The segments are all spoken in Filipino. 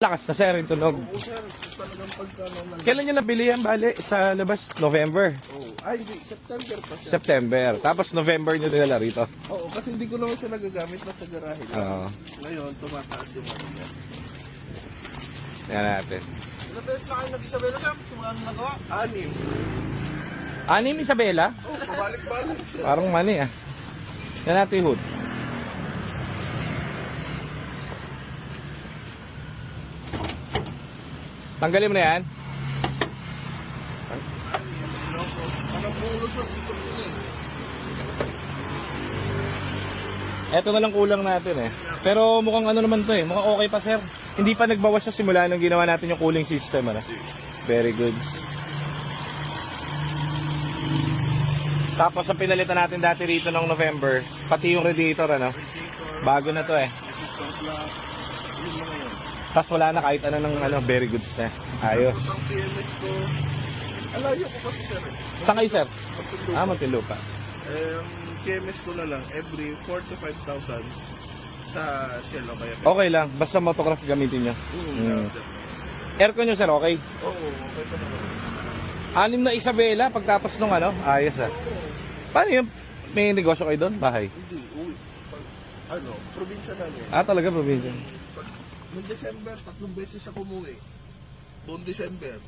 Lakas na sir yung tunog. Oo sir, talagang pagka Kailan nyo nabili yan, bali? Sa labas? November? Oo. Ay hindi, September pa siya. September. Tapos November nyo dinala rito. Oo, kasi hindi ko naman siya nagagamit na sa garahe. Oo. Ngayon, tumataas yung ano niya. Yan natin. Ilang beses na kayo nag-Isabela sir? Simula nung nagawa? 6. Anim Isabela? Oo, pabalik-balik siya. Parang mani ah. Yan natin yung hood. Tanggalin mo na yan. Parang bulusok ito eh. Eto na lang kulang natin eh. Pero mukhang ano naman to eh. Mukhang okay pa sir. Hindi pa nagbawas sa simula nung ginawa natin yung cooling system. Ano? Very good. Tapos ang pinalitan natin dati rito noong November, pati yung radiator ano. Bago na to eh. Tapos wala na kahit ano ng ano, very good na. Ayos. Ang PMS ko, alayo ko kasi sir eh. Saan kayo sir? Magtundo. Muntinlupa. Ang KMS ko na lang, every 4 to 5,000 sa Shell o kaya. Okay lang, basta motocross gamitin nyo. Aircon nyo sir, okay? Oo, okay pa naman. 6 na Isabela pagtapos nung ano, ayos ah. Paano yun? May negosyo kayo doon? Bahay? Hindi, uwi. Ano, probinsya namin. Ah, talaga probinsya. Noong December, 3 beses siya kumuwi. Noong December.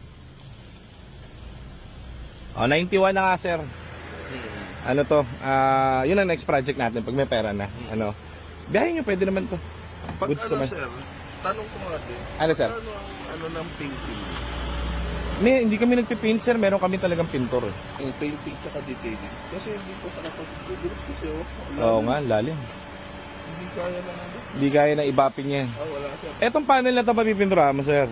Oh, 91 na nga sir. Ano to? Yun ang next project natin pag may pera na. Ano? Biyahin nyo, pwede naman to. Pag Goods ano naman. sir, tanong ko nga din. Ano, sir? Ano ang ano ng painting? Hindi kami nagpipaint sir, meron kami talagang pintor. Eh. Yung painting tsaka detailing. Kasi hindi ko sa kapag-tubulis kasi Oo nga, lalim. Hindi kaya na ano. Hindi kaya na ibapin yan. Wala sir. Etong panel na ito mapipinturahan mo sir.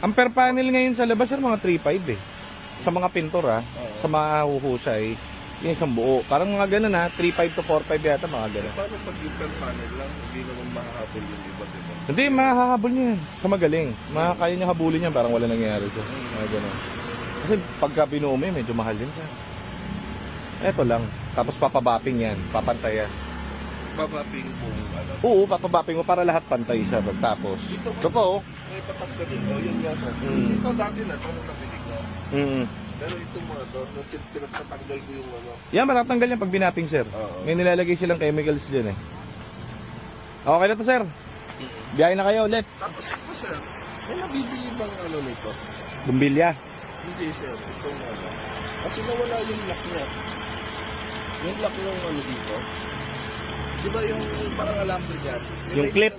Ang per panel ngayon sa labas sir, mga 3.5 eh. Sa mga pintor sa mga huhusay, yung isang buo. Parang mga ganun 3.5 to 4.5 yata mga ganun. Paano pag yung per panel lang, hindi naman mahahabol yung iba, diba? Hindi, mahahabol niya yan. Sa magaling. Kaya niya habulin yan, parang wala nangyayari siya. Mga ganun. Kasi pagka binumi, medyo mahal din siya. Eto lang. Tapos papabapping yan, papantayan. Babaping po, ano. Oo, papabapping mo para lahat pantay siya. Tapos, ito po. May patanggalin. Yun nga sir. Ito dati na, ito nung napilig na. Pero itong mga to, nung pinagtatanggal ko yung ano. Yan, matatanggal yan pag binapping sir. May nilalagay silang chemicals dyan eh. Okay na to sir. Biyahe na kayo ulit. Tapos ito sir, may nabibili bang ano nito? Bumbilya. Hindi sir, itong ano. Kasi nawala yung lock niya. Yung lock yung ano dito. Di ba yung parang alambre dyan? Yung clip.